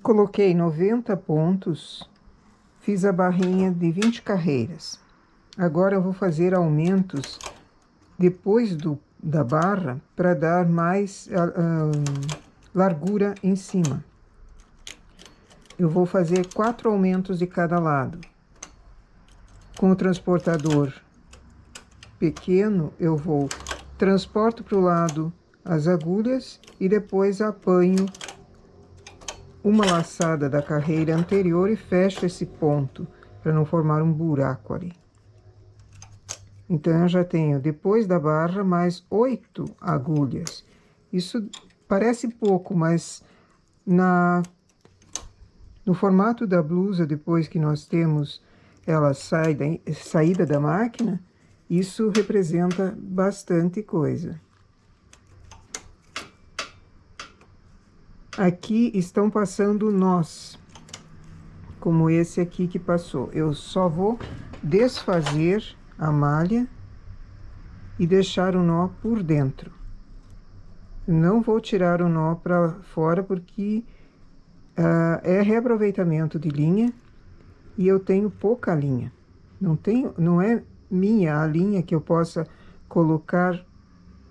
Coloquei 90 pontos, fiz a barrinha de 20 carreiras. Agora eu vou fazer aumentos depois da barra para dar mais largura em cima. Eu vou fazer 4 aumentos de cada lado. Com o transportador pequeno, eu vou transporto para o lado as agulhas e depois apanho uma laçada da carreira anterior e fecho esse ponto para não formar um buraco ali. Então, eu já tenho, depois da barra, mais 8 agulhas. Isso parece pouco, mas no formato da blusa, depois que nós temos ela saída da máquina, isso representa bastante coisa. Aqui estão passando nós, como esse aqui que passou. Eu só vou desfazer a malha e deixar o nó por dentro. Não vou tirar o nó para fora porque é reaproveitamento de linha e eu tenho pouca linha. Não é minha a linha que eu possa colocar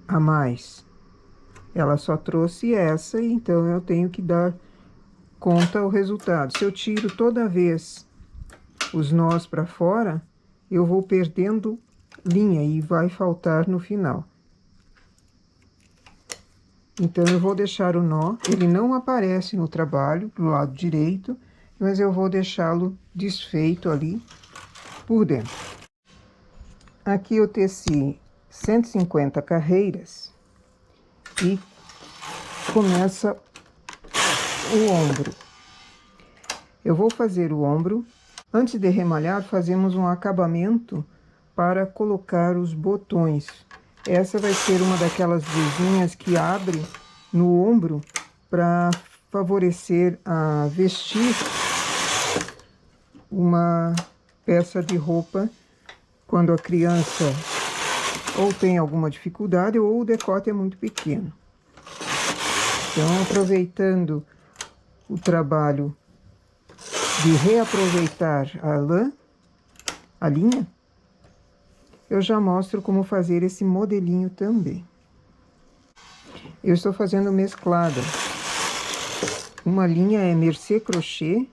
a mais. Ela só trouxe essa, então eu tenho que dar conta ao resultado. Se eu tiro toda vez os nós para fora, eu vou perdendo linha e vai faltar no final. Então, eu vou deixar o nó, ele não aparece no trabalho, pro lado direito, mas eu vou deixá-lo desfeito ali por dentro. Aqui eu teci 150 carreiras e começa o ombro. Eu vou fazer o ombro. Antes de remalhar, fazemos um acabamento para colocar os botões. Essa vai ser uma daquelas blusinhas que abre no ombro para favorecer a vestir uma peça de roupa quando a criança ou tem alguma dificuldade ou o decote é muito pequeno. Então, aproveitando o trabalho de reaproveitar a lã, a linha, eu já mostro como fazer esse modelinho também. Eu estou fazendo mesclada. Uma linha é mercê crochê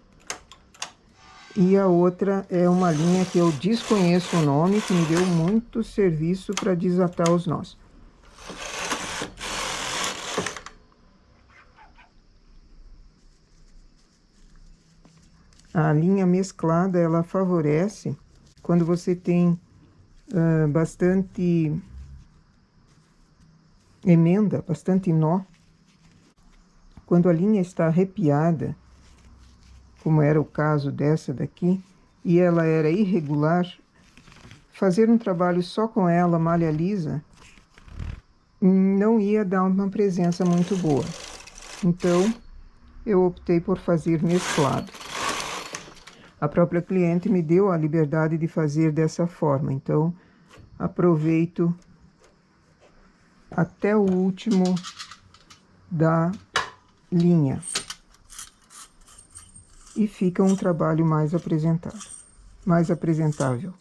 e a outra é uma linha que eu desconheço o nome, que me deu muito serviço para desatar os nós. A linha mesclada, ela favorece quando você tem bastante emenda, bastante nó. Quando a linha está arrepiada, como era o caso dessa daqui, e ela era irregular, fazer um trabalho só com ela, malha lisa, não ia dar uma presença muito boa. Então, eu optei por fazer mesclado. A própria cliente me deu a liberdade de fazer dessa forma, então aproveito até o último da linha. E fica um trabalho mais apresentável.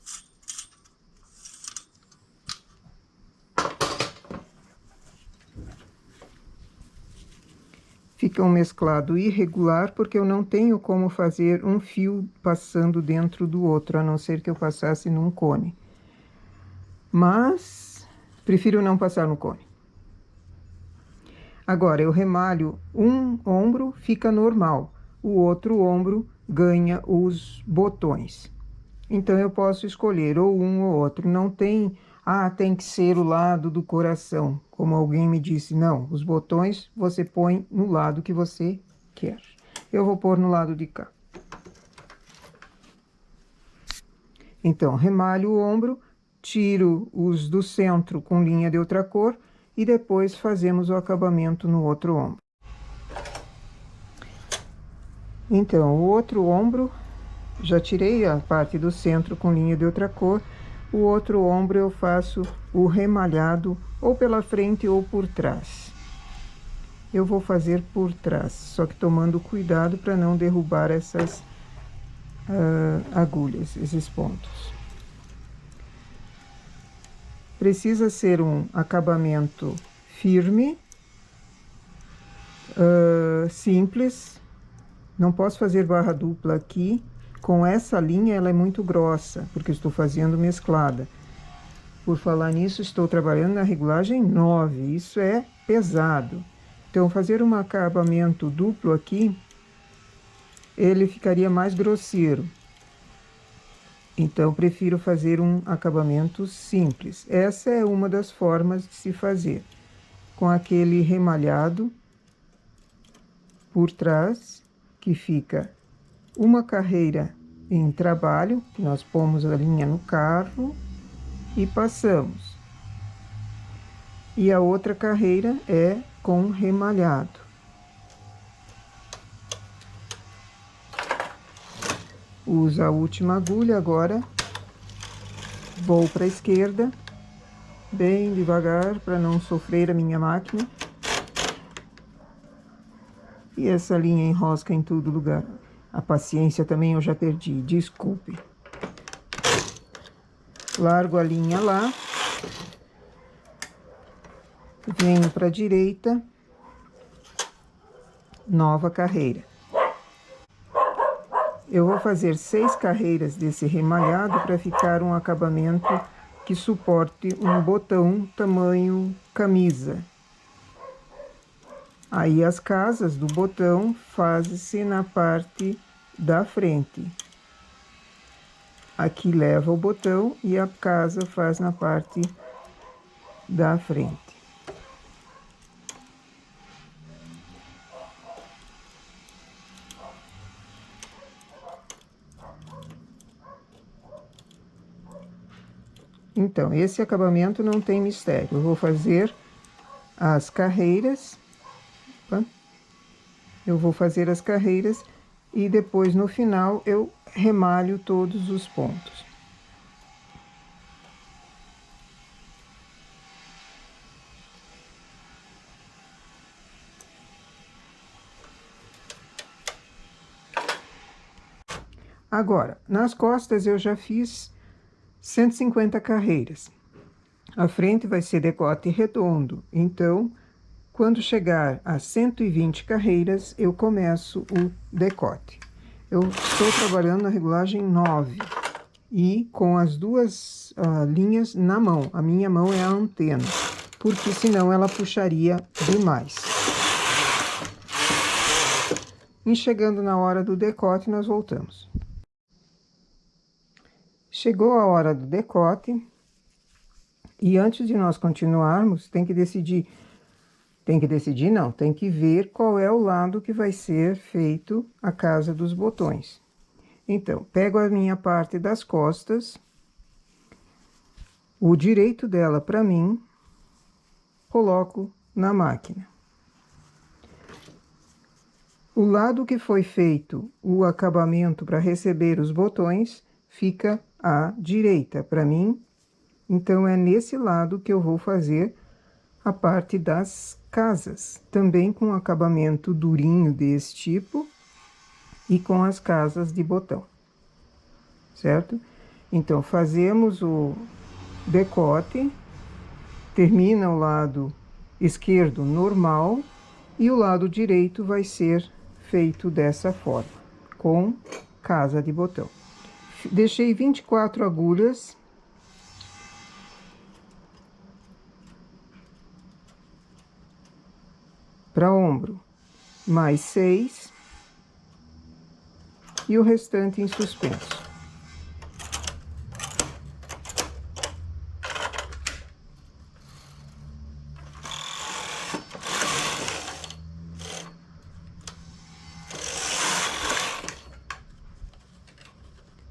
Fica um mesclado irregular, porque eu não tenho como fazer um fio passando dentro do outro, a não ser que eu passasse num cone. Mas, prefiro não passar no cone. Agora, eu remalho um ombro, fica normal. O outro ombro ganha os botões. Então, eu posso escolher ou um ou outro. Não tem, tem que ser o lado do coração. Como alguém me disse, não, os botões você põe no lado que você quer. Eu vou pôr no lado de cá. Então, remalho o ombro, tiro os do centro com linha de outra cor e depois fazemos o acabamento no outro ombro. Então, o outro ombro, já tirei a parte do centro com linha de outra cor. O outro ombro eu faço o remalhado ou pela frente ou por trás. eu vou fazer por trás, só que tomando cuidado para não derrubar essas agulhas, esses pontos. Precisa ser um acabamento firme, simples. Não posso fazer barra dupla aqui. Com essa linha, ela é muito grossa, porque eu estou fazendo mesclada. Por falar nisso, estou trabalhando na regulagem 9. Isso é pesado. Então, fazer um acabamento duplo aqui, ele ficaria mais grosseiro. Então, prefiro fazer um acabamento simples. Essa é uma das formas de se fazer. Com aquele remalhado por trás, que fica uma carreira em trabalho, que nós pomos a linha no carro e passamos. E a outra carreira é com remalhado. Uso a última agulha agora. Vou para a esquerda, bem devagar, para não sofrer a minha máquina. E essa linha enrosca em todo lugar. A paciência também eu já perdi, desculpe. Largo a linha lá. Venho para a direita. Nova carreira. Eu vou fazer 6 carreiras desse remalhado para ficar um acabamento que suporte um botão tamanho camisa. Aí as casas do botão fazem-se na parte da frente. Aqui leva o botão e a casa faz na parte da frente. Então, esse acabamento não tem mistério. Eu vou fazer as carreiras. Opa. Eu vou fazer as carreiras e depois, no final, eu remalho todos os pontos. Agora, nas costas eu já fiz 150 carreiras. A frente vai ser decote redondo, então, quando chegar a 120 carreiras, eu começo o decote. Eu estou trabalhando na regulagem 9 e com as duas linhas na mão. A minha mão é a antena, porque senão ela puxaria demais. E chegando na hora do decote, nós voltamos. Chegou a hora do decote e antes de nós continuarmos, tem que decidir não, tem que ver qual é o lado que vai ser feito a casa dos botões. Então, pego a minha parte das costas, o direito dela para mim, coloco na máquina. O lado que foi feito o acabamento para receber os botões fica à direita para mim, então é nesse lado que eu vou fazer a parte das casas, também com acabamento durinho desse tipo e com as casas de botão, certo? Então, fazemos o decote, termina o lado esquerdo normal e o lado direito vai ser feito dessa forma, com casa de botão. Deixei 24 agulhas. Para ombro, mais 6 e o restante em suspenso.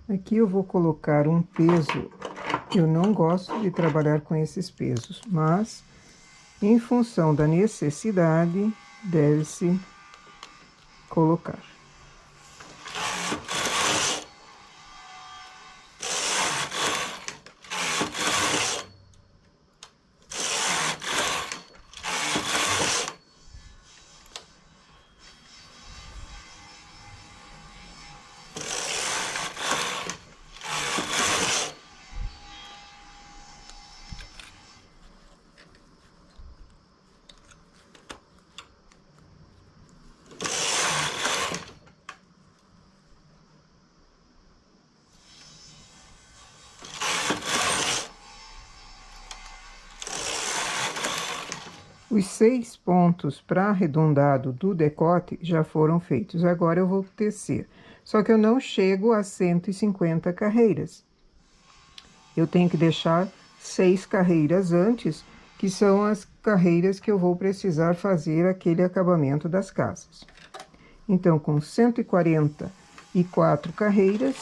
Aqui eu vou colocar um peso. Eu não gosto de trabalhar com esses pesos, mas em função da necessidade, deve-se colocar. Os 6 pontos para arredondado do decote já foram feitos. Agora eu vou tecer. Só que eu não chego a 150 carreiras. Eu tenho que deixar 6 carreiras antes, que são as carreiras que eu vou precisar fazer aquele acabamento das casas. Então, com 144 carreiras,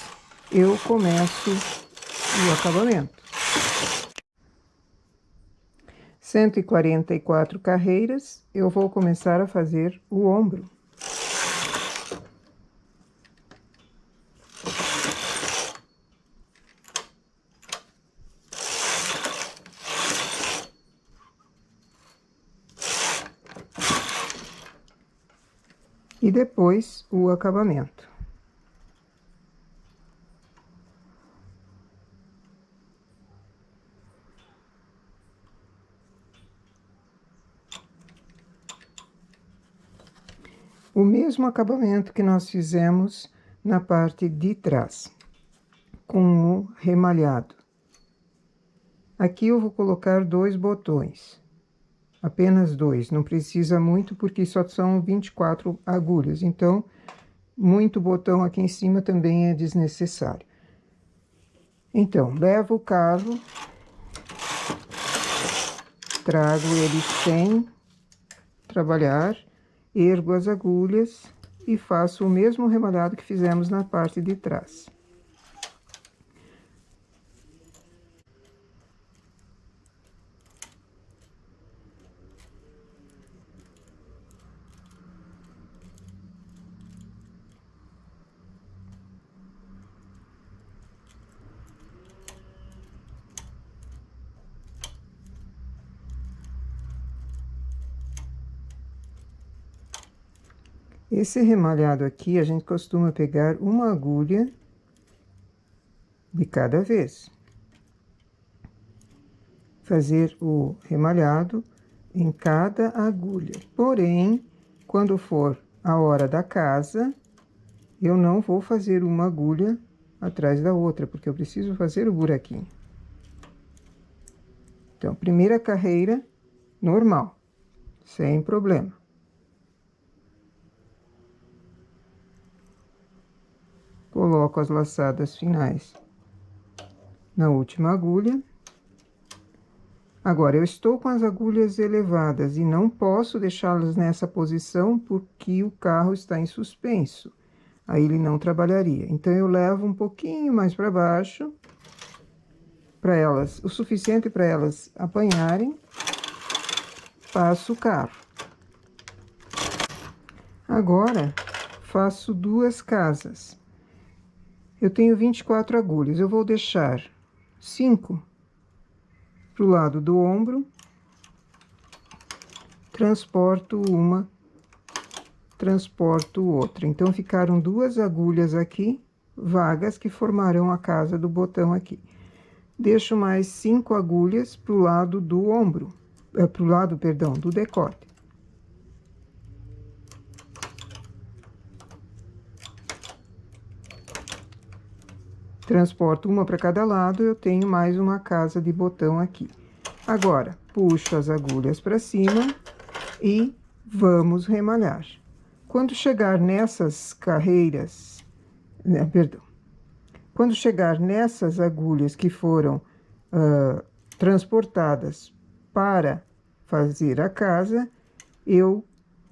eu começo o acabamento. 144 carreiras, eu vou começar a fazer o ombro. E depois o acabamento. O mesmo acabamento que nós fizemos na parte de trás, com o remalhado. Aqui eu vou colocar 2 botões, apenas 2, não precisa muito porque só são 24 agulhas, então muito botão aqui em cima também é desnecessário. Então, levo o calo, trago ele sem trabalhar, ergo as agulhas e faço o mesmo remalhado que fizemos na parte de trás. Esse remalhado aqui, a gente costuma pegar uma agulha de cada vez. Fazer o remalhado em cada agulha. Porém, quando for a hora da casa, eu não vou fazer uma agulha atrás da outra, porque eu preciso fazer o buraquinho. Então, primeira carreira, normal, sem problema. Coloco as laçadas finais na última agulha. Agora, eu estou com as agulhas elevadas e não posso deixá-las nessa posição porque o carro está em suspenso. Aí ele não trabalharia. Então, eu levo um pouquinho mais para baixo, para elas, o suficiente para elas apanharem, passo o carro. Agora, faço 2 casas. Eu tenho 24 agulhas, eu vou deixar 5 pro lado do ombro, transporto uma, transporto outra. Então, ficaram 2 agulhas aqui, vagas, que formarão a casa do botão aqui. Deixo mais 5 agulhas pro lado do ombro, pro lado, perdão, do decote. Transporto uma para cada lado, eu tenho mais uma casa de botão aqui. Agora, puxo as agulhas para cima e vamos remalhar. Quando chegar nessas carreiras, perdão, quando chegar nessas agulhas que foram transportadas para fazer a casa, eu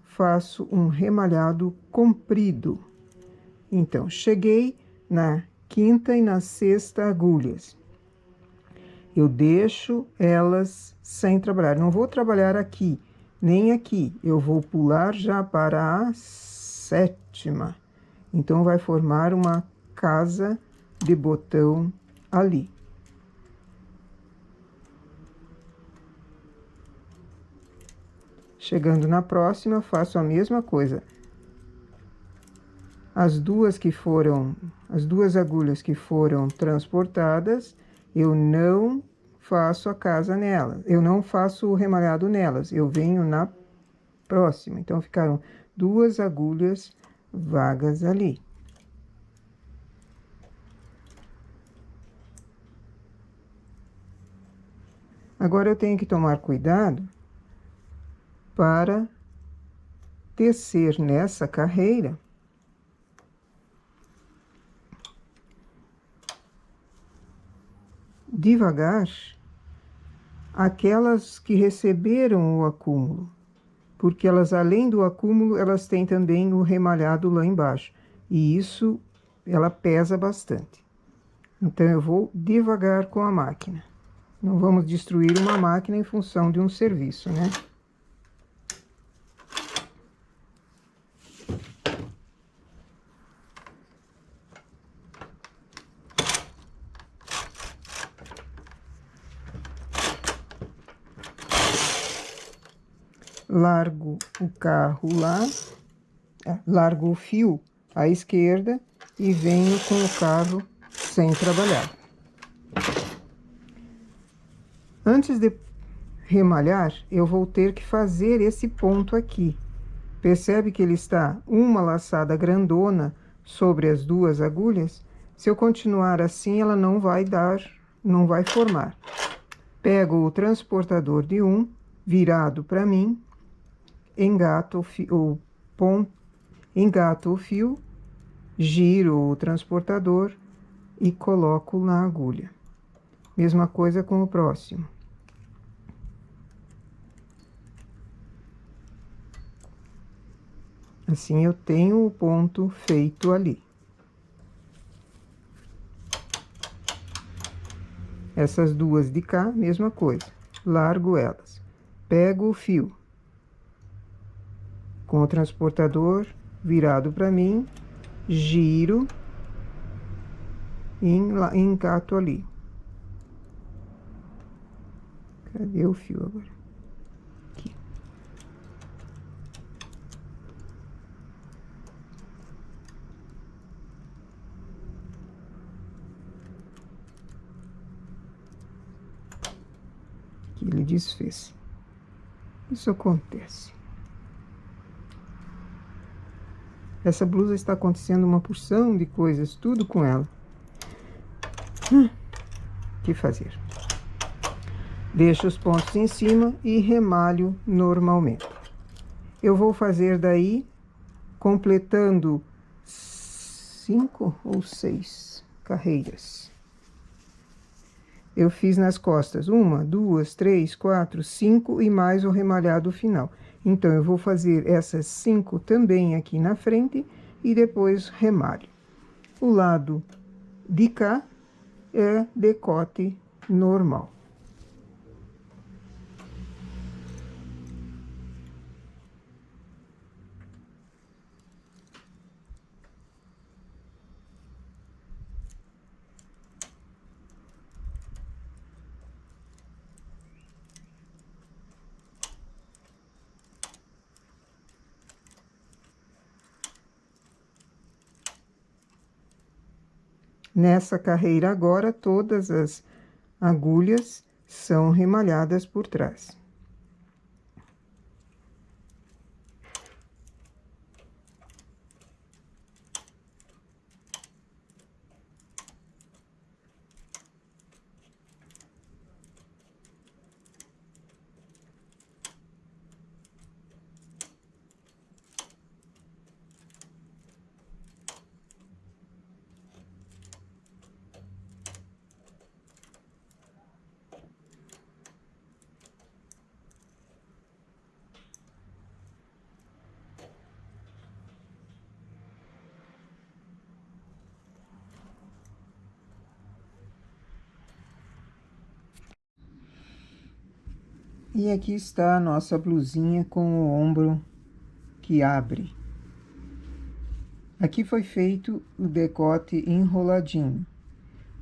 faço um remalhado comprido. Então, cheguei na quinta e na sexta agulhas. Eu deixo elas sem trabalhar. Não vou trabalhar aqui, nem aqui. Eu vou pular já para a sétima. Então, vai formar uma casa de botão ali. Chegando na próxima, faço a mesma coisa. As duas agulhas que foram transportadas, eu não faço a casa nelas, eu não faço o remalhado nelas, eu venho na próxima. Então, ficaram 2 agulhas vagas ali. Agora, eu tenho que tomar cuidado para tecer nessa carreira devagar aquelas que receberam o acúmulo, porque elas, além do acúmulo, elas têm também o remalhado lá embaixo, e isso ela pesa bastante. Então eu vou devagar com a máquina. Não vamos destruir uma máquina em função de um serviço, né? Largo o carro lá, largo o fio à esquerda e venho com o carro sem trabalhar. Antes de remalhar, eu vou ter que fazer esse ponto aqui. Percebe que ele está uma laçada grandona sobre as duas agulhas? Se eu continuar assim, ela não vai formar. Pego o transportador de um, virado para mim, engato o fio, giro o transportador e coloco na agulha. Mesma coisa com o próximo. Assim eu tenho o ponto feito ali. Essas duas de cá, mesma coisa. Largo elas. Pego o fio com o transportador virado para mim, giro e engato ali. Cadê o fio agora? Aqui. Aqui ele desfez. Isso acontece. Essa blusa está acontecendo uma porção de coisas, tudo com ela. O que fazer? Deixo os pontos em cima e remalho normalmente. Eu vou fazer daí, completando 5 ou 6 carreiras. Eu fiz nas costas 1, 2, 3, 4, 5 e mais o remalhado final. Então, eu vou fazer essas 5 também aqui na frente e depois remalho. O lado de cá é decote normal. Nessa carreira agora, todas as agulhas são remalhadas por trás. E aqui está a nossa blusinha com o ombro que abre. Aqui foi feito o decote enroladinho.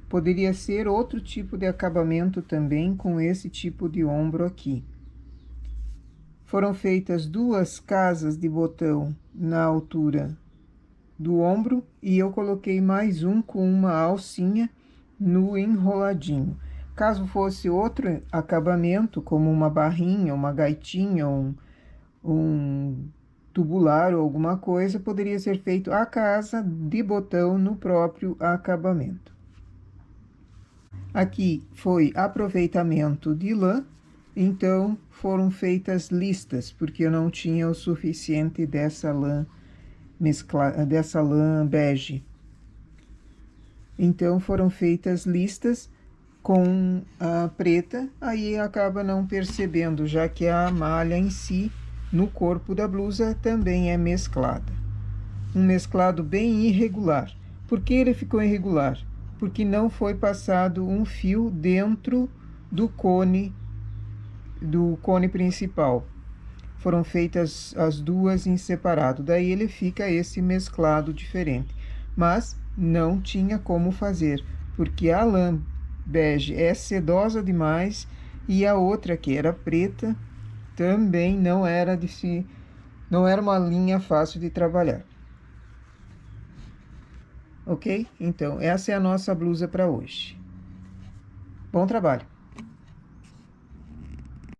Poderia ser outro tipo de acabamento também com esse tipo de ombro aqui. Foram feitas 2 casas de botão na altura do ombro e eu coloquei mais um com uma alcinha no enroladinho. Caso fosse outro acabamento, como uma barrinha, uma gaitinha, um tubular ou alguma coisa, poderia ser feito a casa de botão no próprio acabamento. Aqui foi aproveitamento de lã Então, foram feitas listas, porque eu não tinha o suficiente dessa lã dessa lã bege. Então, foram feitas listas com a preta, aí acaba não percebendo, já que a malha em si, no corpo da blusa, também é mesclada. Um mesclado bem irregular. Por que ele ficou irregular? Porque não foi passado um fio dentro do cone principal. Foram feitas as duas em separado, daí ele fica esse mesclado diferente. Mas não tinha como fazer, porque a lã bege é sedosa demais e a outra, que era preta, também não era uma linha fácil de trabalhar. Ok? Então, essa é a nossa blusa para hoje. Bom trabalho!